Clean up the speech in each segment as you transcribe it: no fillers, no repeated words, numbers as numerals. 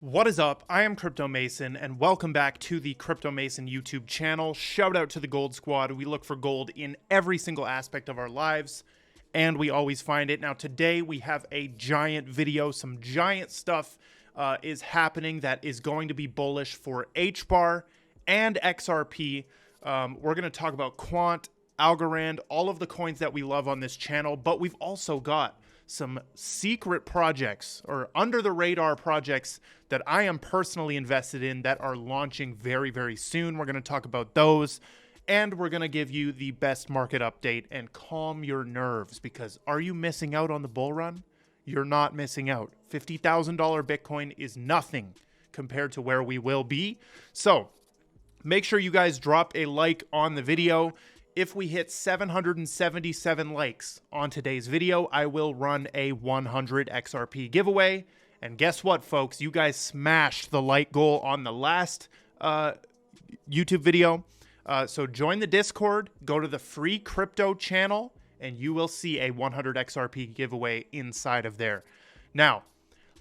What is up? I am Crypto Mason, and welcome back to the Crypto Mason YouTube channel. Shout out to the Gold Squad. We look for gold in every single aspect of our lives, and we always find it. Now, today we have a giant video. Some giant stuff is happening that is going to be bullish for Hbar and XRP. We're going to talk about Quant, Algorand, all of the coins that we love on this channel, but we've also got some secret projects or under the radar projects that I am personally invested in that are launching very, very soon. We're going to talk about those, and we're going to give you the best market update and calm your nerves, because are you missing out on the bull run? You're not missing out. $50,000 Bitcoin is nothing compared to where we will be. So make sure you guys drop a like on the video. If we hit 777 likes on today's video, I will run a 100 XRP giveaway. And guess what, folks? You guys smashed the like goal on the last YouTube video. So join the Discord, go to the free crypto channel, and you will see a 100 XRP giveaway inside of there. Now,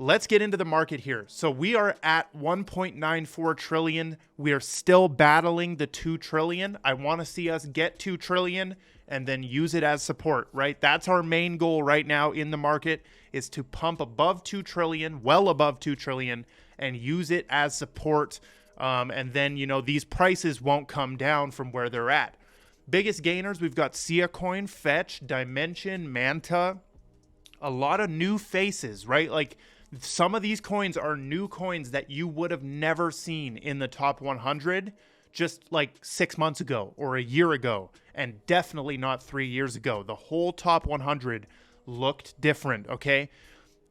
let's get into the market here. So we are at 1.94 trillion. We are still battling the 2 trillion. I want to see us get 2 trillion and then use it as support, right? That's our main goal right now in the market, is to pump above 2 trillion, well above 2 trillion, and use it as support. And then, you know, these prices won't come down from where they're at. Biggest gainers, we've got Sia Coin, Fetch, Dimension, Manta, a lot of new faces, right? Like, some of these coins are new coins that you would have never seen in the top 100 just like 6 months ago or a year ago, and definitely not 3 years ago. The whole top 100 looked different, okay?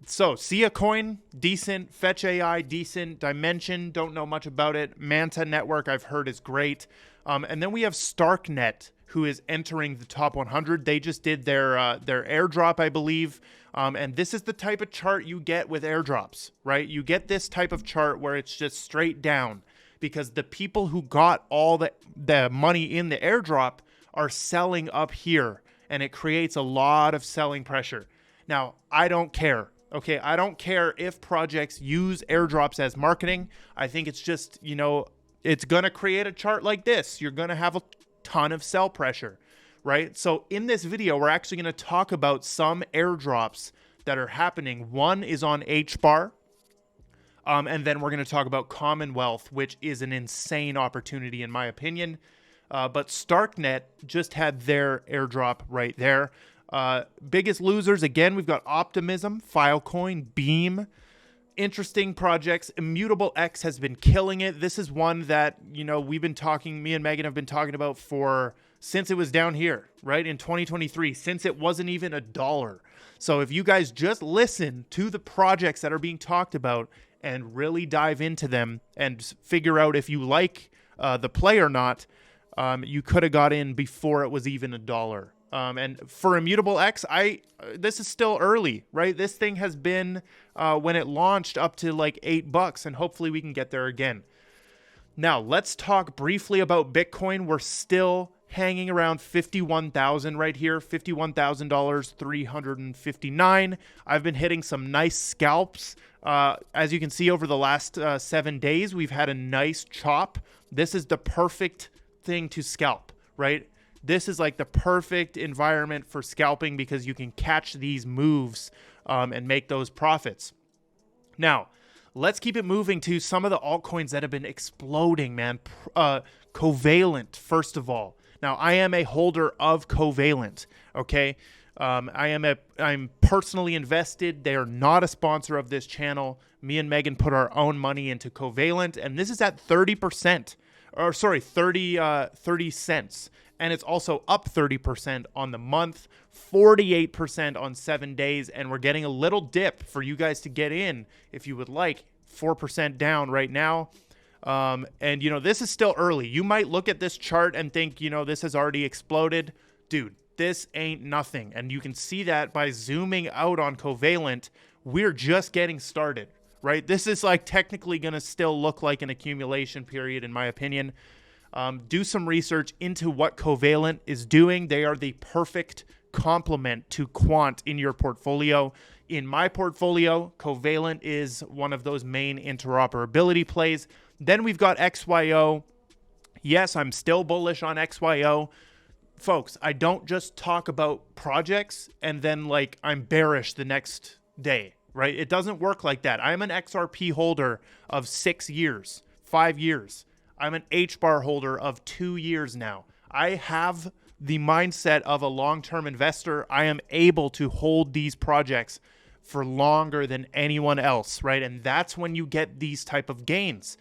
So, Sia Coin, decent. Fetch AI, decent. Dimension, don't know much about it. Manta Network, I've heard is great. And then we have Starknet, who is entering the top 100. They just did their airdrop, I believe. And this is the type of chart you get with airdrops, right? You get this type of chart where it's just straight down, because the people who got all the money in the airdrop are selling up here, and it creates a lot of selling pressure. Now, I don't care. Okay, I don't care if projects use airdrops as marketing. I think it's just, you know, it's going to create a chart like this. You're going to have a ton of sell pressure, right? So in this video, we're actually going to talk about some airdrops that are happening. One is on Hbar, and then we're going to talk about Commonwealth, which is an insane opportunity in my opinion. But Starknet just had their airdrop right there. Biggest losers, again, we've got Optimism, Filecoin, Beam. Interesting projects. Immutable X has been killing it. This is one that, you know, me and Megan have been talking about since it was down here, right? In 2023, since it wasn't even $1. So if you guys just listen to the projects that are being talked about and really dive into them and figure out if you like the play or not, you could have got in before it was even $1. And for Immutable X, this is still early, right? This thing has been, when it launched, up to like $8, and hopefully we can get there again. Now, let's talk briefly about Bitcoin. We're still hanging around 51,000 right here, $51,000, 359. I've been hitting some nice scalps. As you can see, over the last 7 days, we've had a nice chop. This is the perfect thing to scalp, right? This is like the perfect environment for scalping, because you can catch these moves and make those profits. Now, let's keep it moving to some of the altcoins that have been exploding, man. Covalent, first of all. Now, I am a holder of Covalent, okay? I'm personally invested. They are not a sponsor of this channel. Me and Megan put our own money into Covalent, and this is at 30%. Or sorry, 30 cents. And it's also up 30% on the month, 48% on 7 days, and we're getting a little dip for you guys to get in if you would like. 4% down right now. And, you know, this is still early. You might look at this chart and think, you know, this has already exploded. Dude, this ain't nothing. And you can see that by zooming out on Covalent. We're just getting started, right? This is like technically going to still look like an accumulation period, in my opinion. Do some research into what Covalent is doing. They are the perfect complement to Quant in your portfolio. in my portfolio, Covalent is one of those main interoperability plays. Then we've got XYO. Yes, I'm still bullish on XYO. Folks, I don't just talk about projects and then like I'm bearish the next day, right? It doesn't work like that. I'm an XRP holder of 6 years, 5 years. I'm an Hbar holder of 2 years now. I have the mindset of a long-term investor. I am able to hold these projects for longer than anyone else, right? And that's when you get these type of gains.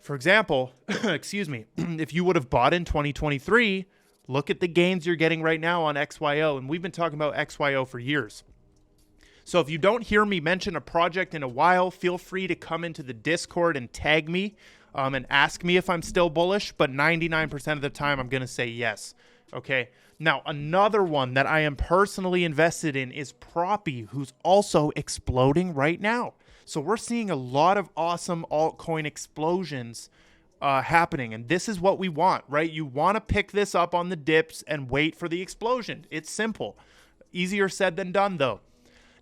For example, excuse me, if you would have bought in 2023, look at the gains you're getting right now on XYO. And we've been talking about XYO for years. So if you don't hear me mention a project in a while, feel free to come into the Discord and tag me and ask me if I'm still bullish. But 99% of the time, I'm going to say yes. Okay. Now, another one that I am personally invested in is Proppy, who's also exploding right now. So we're seeing a lot of awesome altcoin explosions happening. And this is what we want, right? You want to pick this up on the dips and wait for the explosion. It's simple. Easier said than done, though.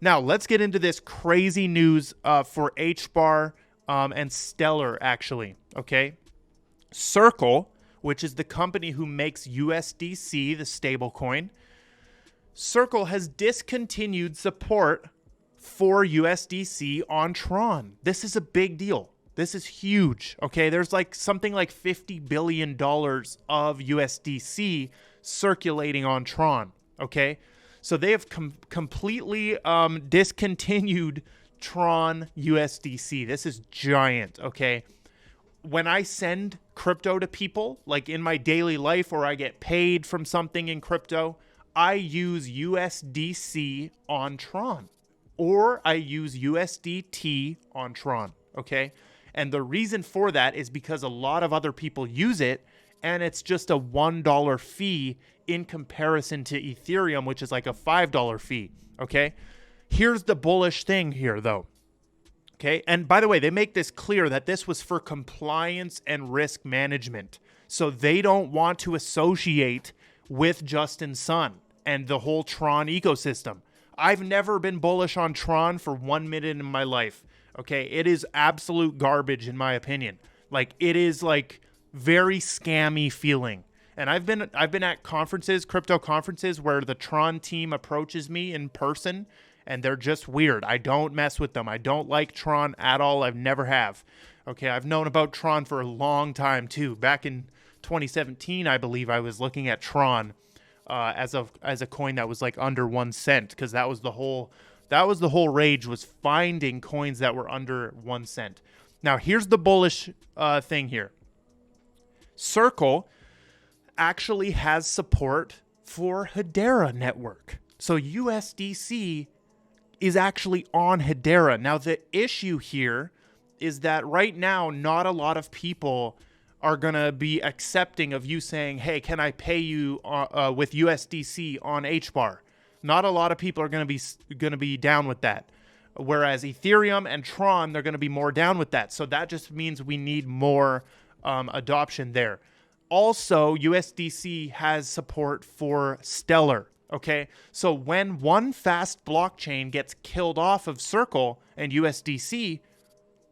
Now, let's get into this crazy news for Hbar and Stellar, actually, okay? Circle, which is the company who makes USDC, the stablecoin, Circle has discontinued support for USDC on Tron. This is a big deal. This is huge, okay? There's like something like $50 billion of USDC circulating on Tron, okay? So they have completely discontinued Tron USDC. This is giant, okay? When I send crypto to people, like in my daily life, or I get paid from something in crypto, I use USDC on Tron, or I use USDT on Tron, okay? And the reason for that is because a lot of other people use it, and it's just a $1 fee in comparison to Ethereum, which is like a $5 fee, okay? Here's the bullish thing here, though, okay? And by the way, they make this clear that this was for compliance and risk management. So they don't want to associate with Justin Sun and the whole Tron ecosystem. I've never been bullish on Tron for 1 minute in my life, okay? It is absolute garbage, in my opinion. Like, it is like very scammy feeling. And I've been at conferences, crypto conferences, where the Tron team approaches me in person, and they're just weird. I don't mess with them. I don't like Tron at all. I've never have. Okay, I've known about Tron for a long time too. Back in 2017, I believe I was looking at Tron as a coin that was like under 1 cent, because that was the whole rage, was finding coins that were under 1 cent. Now here's the bullish thing here. Circle actually has support for Hedera network. So USDC is actually on Hedera. Now the issue here is that right now, not a lot of people are going to be accepting of you saying, hey, can I pay you with USDC on Hbar? Not a lot of people are going to be down with that. Whereas Ethereum and Tron, they're going to be more down with that. So that just means we need more adoption there. Also, USDC has support for Stellar, okay? So when one fast blockchain gets killed off of Circle and USDC,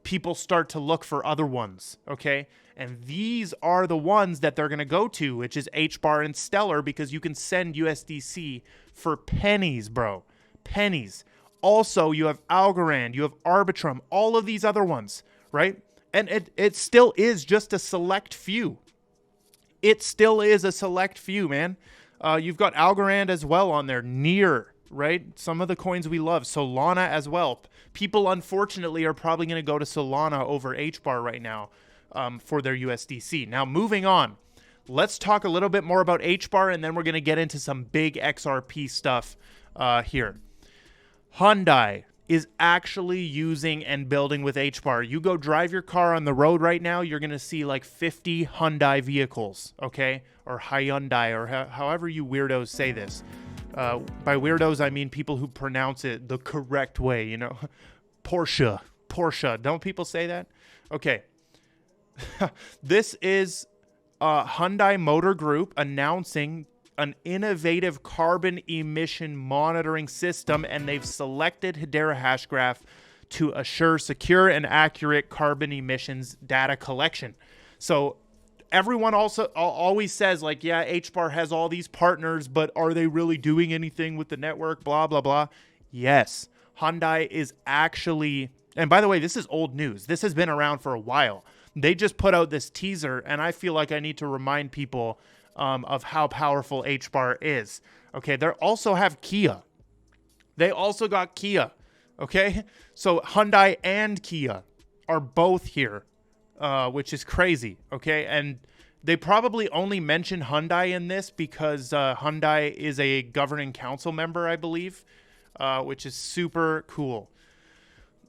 people start to look for other ones, okay? And these are the ones that they're going to go to, which is Hbar and Stellar, because you can send USDC for pennies, bro. Pennies. Also, you have Algorand, you have Arbitrum, all of these other ones, right? And it still is just a select few. It still is a select few, man. You've got Algorand as well on there, Near, right? Some of the coins we love, Solana as well. People, unfortunately, are probably going to go to Solana over Hbar right now for their USDC. Now, moving on, let's talk a little bit more about Hbar, and then we're going to get into some big XRP stuff here. Hyundai is actually using and building with Hbar. You go drive your car on the road right now, you're going to see like 50 Hyundai vehicles, okay? Or Hyundai, or however you weirdos say this. By weirdos, I mean people who pronounce it the correct way, you know? Porsche. Don't people say that? Okay. This is Hyundai Motor Group announcing an innovative carbon emission monitoring system, and they've selected Hedera Hashgraph to assure secure and accurate carbon emissions data collection. So everyone also always says, like, yeah, Hbar has all these partners, but are they really doing anything with the network? Blah, blah, blah. Yes, Hyundai is actually, and by the way, this is old news. This has been around for a while. They just put out this teaser, and I feel like I need to remind people of how powerful Hbar is. Okay, they also have Kia. They also got Kia. Okay, so Hyundai and Kia are both here, which is crazy. Okay, and they probably only mention Hyundai in this because Hyundai is a governing council member, I believe, which is super cool.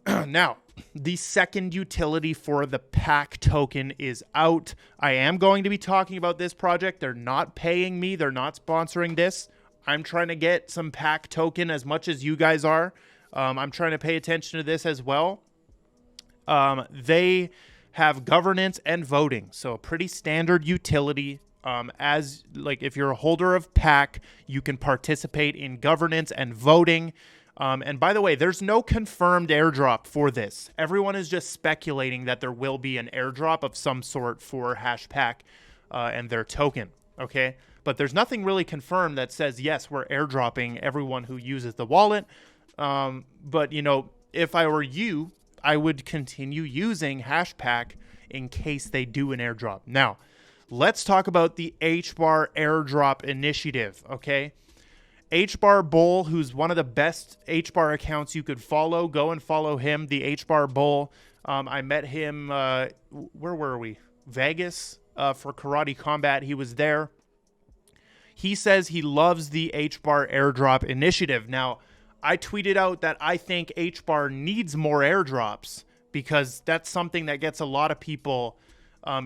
Now, the second utility for the PAC token is out. I am going to be talking about this project. They're not paying me. They're not sponsoring this. I'm trying to get some PAC token as much as you guys are. I'm trying to pay attention to this as well. They have governance and voting. So pretty standard utility. As like if you're a holder of PAC, you can participate in governance and voting. And by the way, there's no confirmed airdrop for this. Everyone is just speculating that there will be an airdrop of some sort for HashPack and their token, okay? But there's nothing really confirmed that says, yes, we're airdropping everyone who uses the wallet. But, you know, if I were you, I would continue using HashPack in case they do an airdrop. Now, let's talk about the Hbar airdrop initiative, okay? Hbar Bull, who's one of the best Hbar accounts you could follow. Go and follow him, the Hbar Bull. I met him, where were we? Vegas for Karate Combat. He was there. He says he loves the Hbar airdrop initiative. Now, I tweeted out that I think Hbar needs more airdrops because that's something that gets a lot of people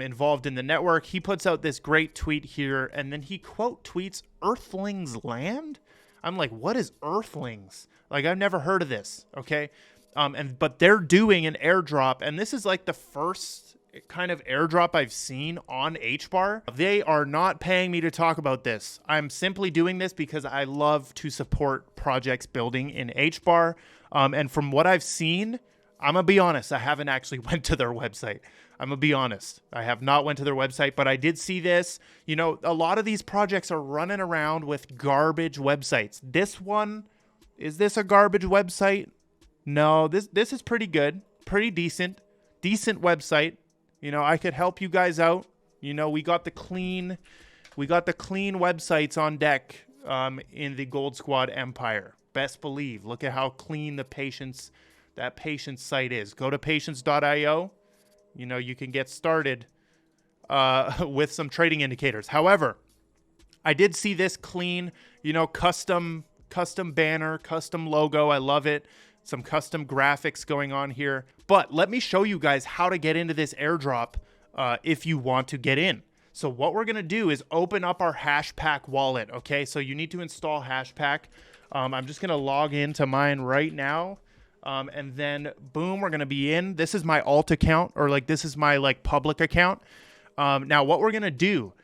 involved in the network. He puts out this great tweet here, and then he quote tweets Earthlings Land. I'm like, what is Earthlings? Like, I've never heard of this, okay? But they're doing an airdrop, and this is like the first kind of airdrop I've seen on Hbar. They are not paying me to talk about this. I'm simply doing this because I love to support projects building in Hbar. And from what I've seen, I'm gonna be honest, I haven't actually went to their website. I'm gonna be honest. I have not went to their website, but I did see this. You know, a lot of these projects are running around with garbage websites. This one, is this a garbage website? No, this is pretty good, pretty decent website. You know, I could help you guys out. You know, we got the clean websites on deck in the Gold Squad empire. Best believe. Look at how clean that patience site is. Go to patience.io. You know, you can get started with some trading indicators. However, I did see this clean, you know, custom banner, custom logo. I love it. Some custom graphics going on here. But let me show you guys how to get into this airdrop if you want to get in. So what we're going to do is open up our HashPack wallet, okay? So you need to install HashPack. I'm just going to log into mine right now. And then boom, we're going to be in. This is my alt account, or like this is my like public account. Now what we're going to do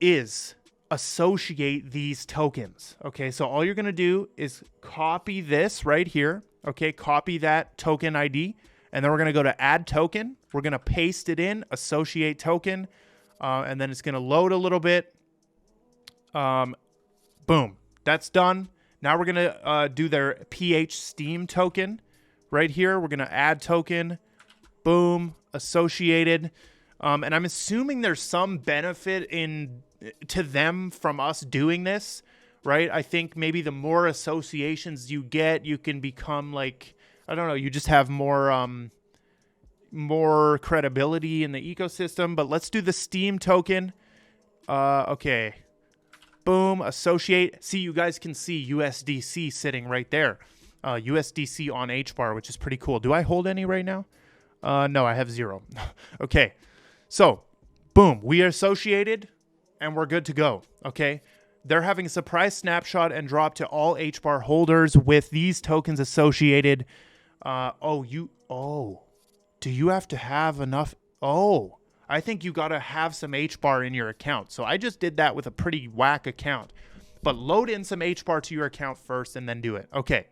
is associate these tokens. Okay, so all you're going to do is copy this right here. Okay, copy that token ID, and then we're going to go to add token. We're going to paste it in, associate token, and then it's going to load a little bit. Boom, that's done. Now we're going to do their PH Steam token right here. We're going to add token. Boom, associated. And I'm assuming there's some benefit to them from us doing this, right? I think maybe the more associations you get, you can become like, I don't know, you just have more credibility in the ecosystem. But let's do the Steam token. Okay. Boom, associate. See, you guys can see USDC sitting right there. USDC on Hbar, which is pretty cool. Do I hold any right now? No, I have 0. Okay, so boom, we are associated and we're good to go. Okay, they're having a surprise snapshot and drop to all Hbar holders with these tokens associated. Do you have to have enough? Oh, I think you got to have some Hbar in your account. So I just did that with a pretty whack account. But load in some Hbar to your account first and then do it. Okay.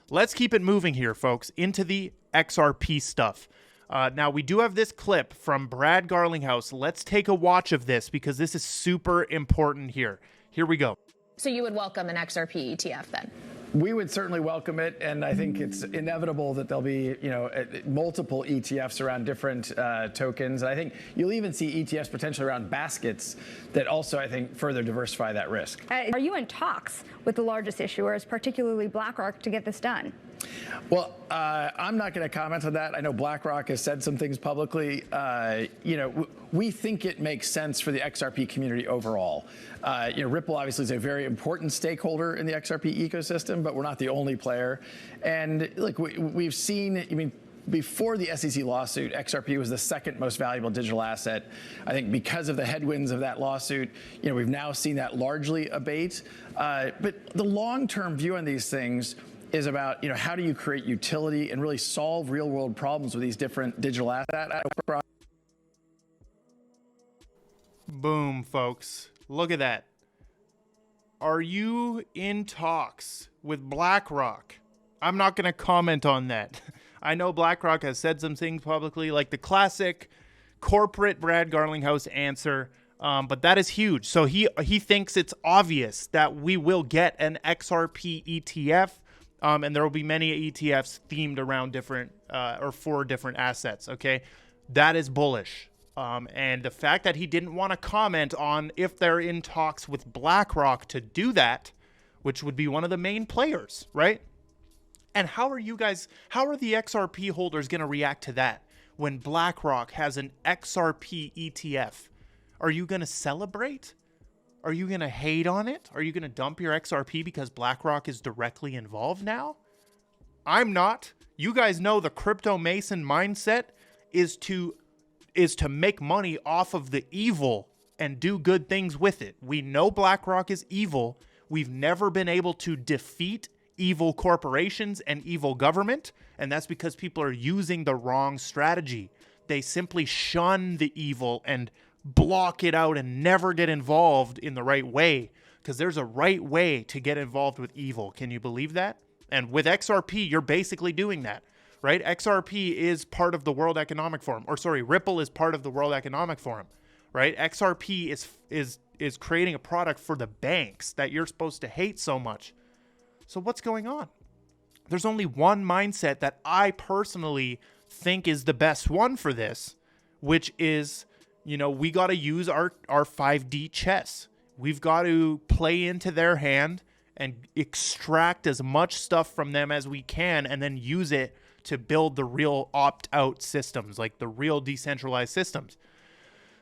Let's keep it moving here, folks, into the XRP stuff. Now, we do have this clip from Brad Garlinghouse. Let's take a watch of this because this is super important here. Here we go. So you would welcome an XRP ETF then? We would certainly welcome it, and I think it's inevitable that there'll be, multiple ETFs around different tokens. And I think you'll even see ETFs potentially around baskets that also, I think, further diversify that risk. Are you in talks with the largest issuers, particularly BlackRock, to get this done? Well, I'm not going to comment on that. I know BlackRock has said some things publicly. We think it makes sense for the XRP community overall. Ripple obviously is a very important stakeholder in the XRP ecosystem, but we're not the only player. And look, we've seen, before the SEC lawsuit, XRP was the second most valuable digital asset. I think because of the headwinds of that lawsuit, we've now seen that largely abate. But the long-term view on these things is about, how do you create utility and really solve real-world problems with these different digital assets? Boom, folks. Look at that. Are you in talks with BlackRock? I'm not going to comment on that. I know BlackRock has said some things publicly, like the classic corporate Brad Garlinghouse answer, but that is huge. So he thinks it's obvious that we will get an XRP ETF, and there will be many ETFs themed around different or for different assets. Okay, that is bullish. And the fact that he didn't want to comment on if they're in talks with BlackRock to do that, which would be one of the main players, right? And how are the XRP holders going to react to that when BlackRock has an XRP ETF? Are you going to celebrate? Are you going to hate on it? Are you going to dump your XRP because BlackRock is directly involved now? I'm not. You guys know the crypto mason mindset is to make money off of the evil and do good things with it. We know BlackRock is evil. We've never been able to defeat evil corporations and evil government, and that's because people are using the wrong strategy. They simply shun the evil and block it out and never get involved in the right way, because there's a right way to get involved with evil. Can you believe that? And with XRP, you're basically doing that. Right? XRP is part of the World Economic Forum. Or sorry, Ripple is part of the World Economic Forum. Right? XRP is creating a product for the banks that you're supposed to hate so much. So what's going on? There's only one mindset that I personally think is the best one for this, which is, we got to use our 5D chess. We've got to play into their hand and extract as much stuff from them as we can and then use it to build the real opt-out systems, like the real decentralized systems.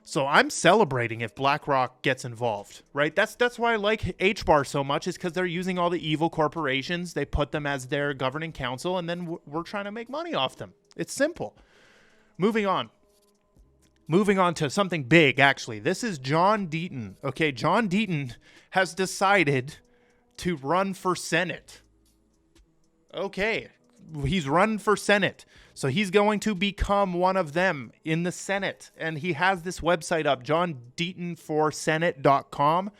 So I'm celebrating if BlackRock gets involved, right? That's why I like Hbar so much, is because they're using all the evil corporations. They put them as their governing council, and then we're trying to make money off them. It's simple. Moving on to something big, actually. This is John Deaton. Okay, John Deaton has decided to run for Senate. Okay. He's run for Senate. So he's going to become one of them in the Senate. And he has this website up, johndeatonforsenate.com.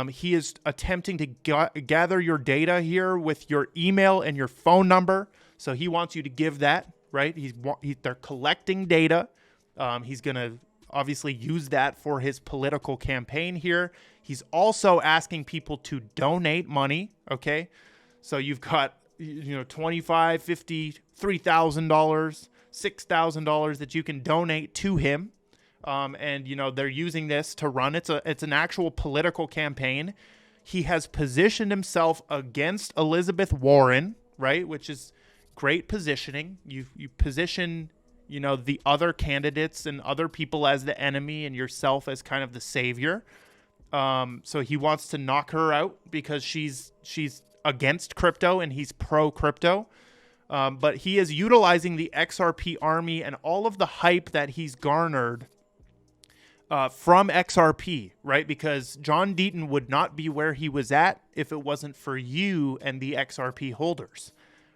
He is attempting to gather your data here with your email and your phone number. So he wants you to give that, right? They're collecting data. He's going to obviously use that for his political campaign here. He's also asking people to donate money, okay? So you've got $25, $50, $3,000, $6,000 that you can donate to him. And they're using this to run. It's an actual political campaign. He has positioned himself against Elizabeth Warren, right? Which is great positioning. You position, the other candidates and other people as the enemy and yourself as kind of the savior. So he wants to knock her out because she's against crypto and he's pro-crypto. But he is utilizing the XRP army and all of the hype that he's garnered from XRP, right? Because John Deaton would not be where he was at if it wasn't for you and the XRP holders,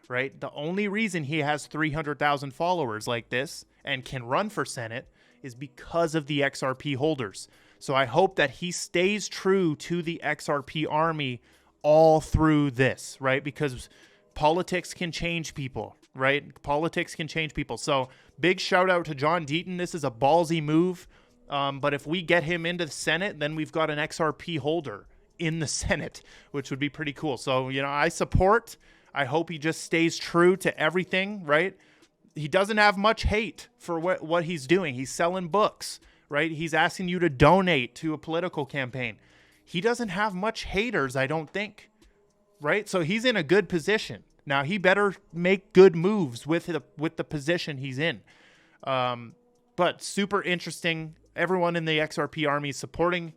right? The only reason he has 300,000 followers like this and can run for Senate is because of the XRP holders. So I hope that he stays true to the XRP army all through this, right? Because politics can change people, right? Politics can change people. So big shout out to John Deaton. This is a ballsy move. But if we get him into the Senate, then we've got an XRP holder in the Senate, which would be pretty cool. So, I support. I hope he just stays true to everything, right? He doesn't have much hate for what he's doing. He's selling books, right? He's asking you to donate to a political campaign. He doesn't have much haters, I don't think, right? So he's in a good position. Now, he better make good moves with the position he's in. But super interesting. Everyone in the XRP army is supporting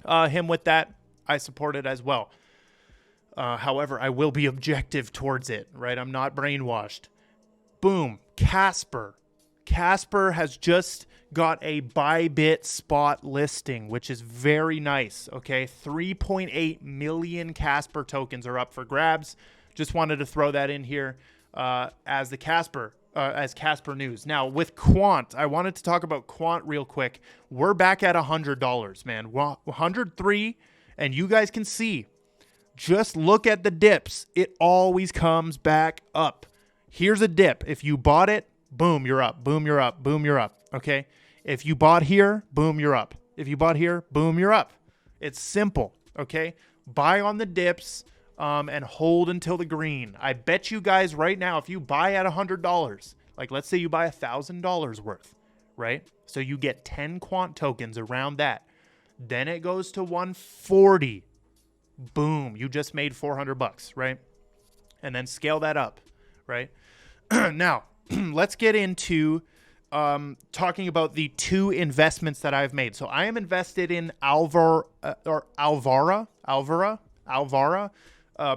him with that. I support it as well. However, I will be objective towards it, right? I'm not brainwashed. Boom. Cspr. Cspr has just got a Bybit spot listing, which is very nice, okay? 3.8 million Cspr tokens are up for grabs. Just wanted to throw that in here as Cspr news. Now, with Quant, I wanted to talk about Quant real quick. We're back at $100, man. 103, and you guys can see. Just look at the dips. It always comes back up. Here's a dip. If you bought it, boom, you're up. Boom, you're up. Boom, you're up. Okay? If you bought here, boom, you're up. If you bought here, boom, you're up. It's simple, okay? Buy on the dips. And hold until the green. I bet you guys right now, if you buy at $100, like let's say you buy $1,000 worth, right? So you get 10 Quant tokens around that. Then it goes to 140. Boom, you just made $400, right? And then scale that up, right? Now, let's get into talking about the two investments that I've made. So I am invested in Alvara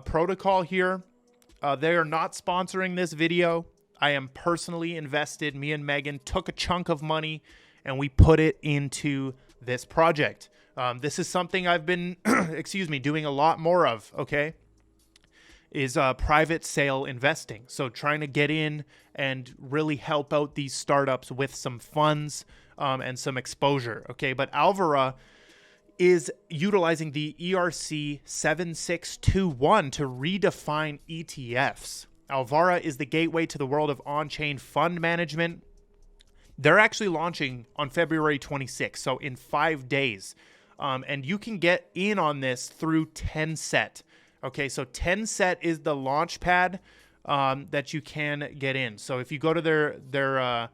protocol here. They are not sponsoring this video. I am personally invested. Me and Megan took a chunk of money and we put it into this project. This is something I've been, doing a lot more of, okay? Is private sale investing. So trying to get in and really help out these startups with some funds and some exposure, okay? But Alvara is utilizing the ERC 7621 to redefine ETFs. Alvara is the gateway to the world of on-chain fund management. They're actually launching on February 26th, so in 5 days. And you can get in on this through Tencent. Okay, so Tencent is the launch pad that you can get in. So if you go to their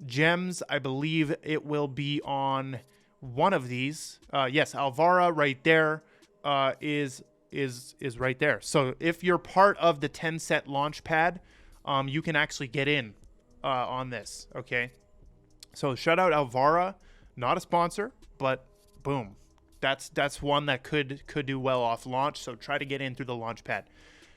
gems, I believe it will be on one of these. Yes, Alvara right there is right there. So if you're part of the Tencent launch pad, you can actually get in on this. Okay. So shout out Alvara, not a sponsor, but boom, that's one that could do well off launch. So try to get in through the launch pad.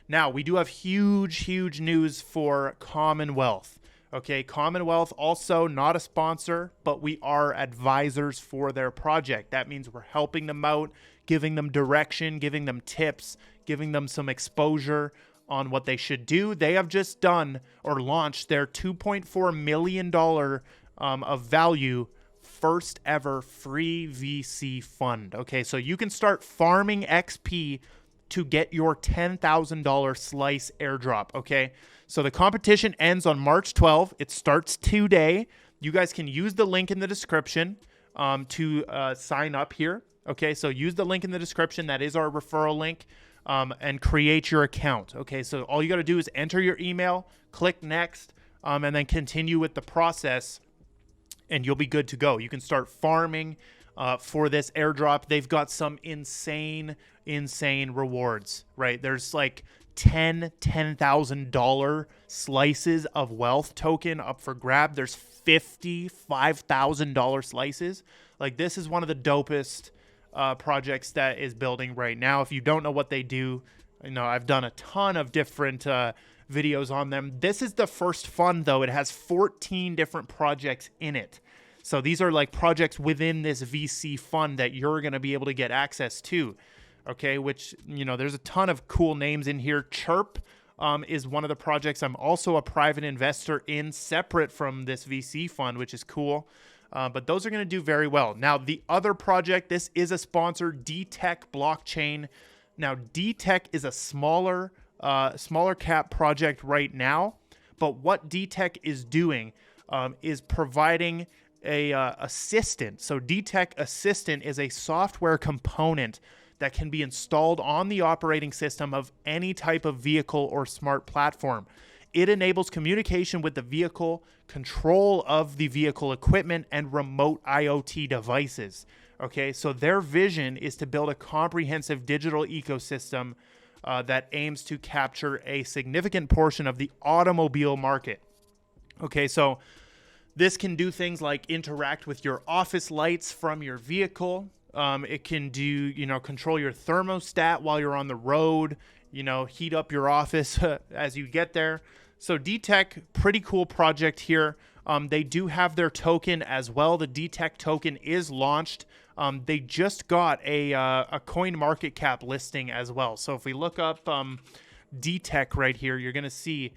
Now we do have huge news for Commonwealth. Okay, Commonwealth also not a sponsor, but we are advisors for their project. That means we're helping them out, giving them direction, giving them tips, giving them some exposure on what they should do. They have just done or launched their $2.4 million of value first ever free VC fund. Okay, so you can start farming XP to get your $10,000 slice airdrop, okay? So the competition ends on March 12th. It starts today. You guys can use the link in the description to sign up here, okay? So use the link in the description. That is our referral link, and create your account, okay? So all you got to do is enter your email, click next, and then continue with the process, and you'll be good to go. You can start farming for this airdrop. They've got some insane rewards, right? There's like $10,000 slices of wealth token up for grab. There's $55,000 slices. Like, this is one of the dopest projects that is building right now. If you don't know what they do, I've done a ton of different videos on them. This is the first fund, though. It has 14 different projects in it. So these are like projects within this VC fund that you're going to be able to get access to. Okay, which, there's a ton of cool names in here. Chirp is one of the projects I'm also a private investor in, separate from this VC fund, which is cool. But those are going to do very well. Now, the other project, this is a sponsor, DTEC blockchain. Now, DTEC is a smaller cap project right now, but what DTEC is doing is providing a assistant. So DTEC Assistant is a software component that can be installed on the operating system of any type of vehicle or smart platform. It enables communication with the vehicle, control of the vehicle equipment, and remote IoT devices. Okay, so their vision is to build a comprehensive digital ecosystem that aims to capture a significant portion of the automobile market. Okay, so this can do things like interact with your office lights from your vehicle. It can do, control your thermostat while you're on the road, heat up your office as you get there. So DTEC, pretty cool project here. They do have their token as well. The DTEC token is launched. They just got a coin market cap listing as well. So if we look up DTEC right here, you're going to see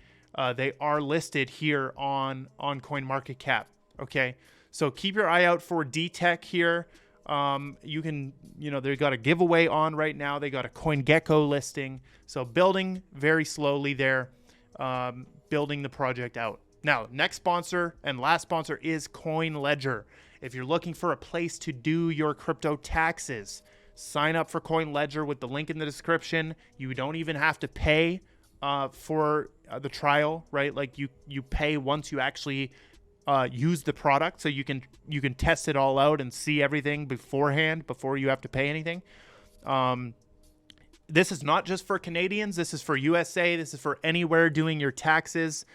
they are listed here on coin market cap. Okay, so keep your eye out for DTEC here. You can, they've got a giveaway on right now. They got a CoinGecko listing. So building very slowly there, building the project out. Now, next sponsor and last sponsor is CoinLedger. If you're looking for a place to do your crypto taxes, sign up for CoinLedger with the link in the description. You don't even have to pay for the trial, right? Like you pay once you actually use the product, so you can test it all out and see everything beforehand before you have to pay anything. This is not just for Canadians. This is for USA. This is for anywhere doing your taxes.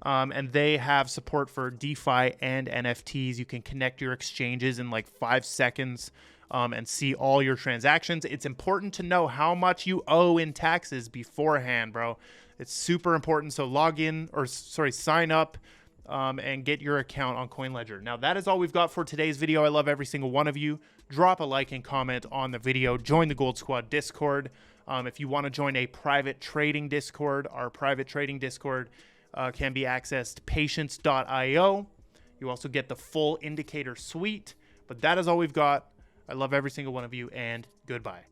And they have support for DeFi and NFTs. You can connect your exchanges in like 5 seconds and see all your transactions. It's important to know how much you owe in taxes beforehand, bro. It's super important. So sign up and get your account on CoinLedger. Now, that is all we've got for today's video. I love every single one of you. Drop a like and comment on the video. Join the Gold Squad Discord. If you want to join a private trading Discord, our private trading Discord can be accessed patience.io. You also get the full indicator suite. But that is all we've got. I love every single one of you, and goodbye.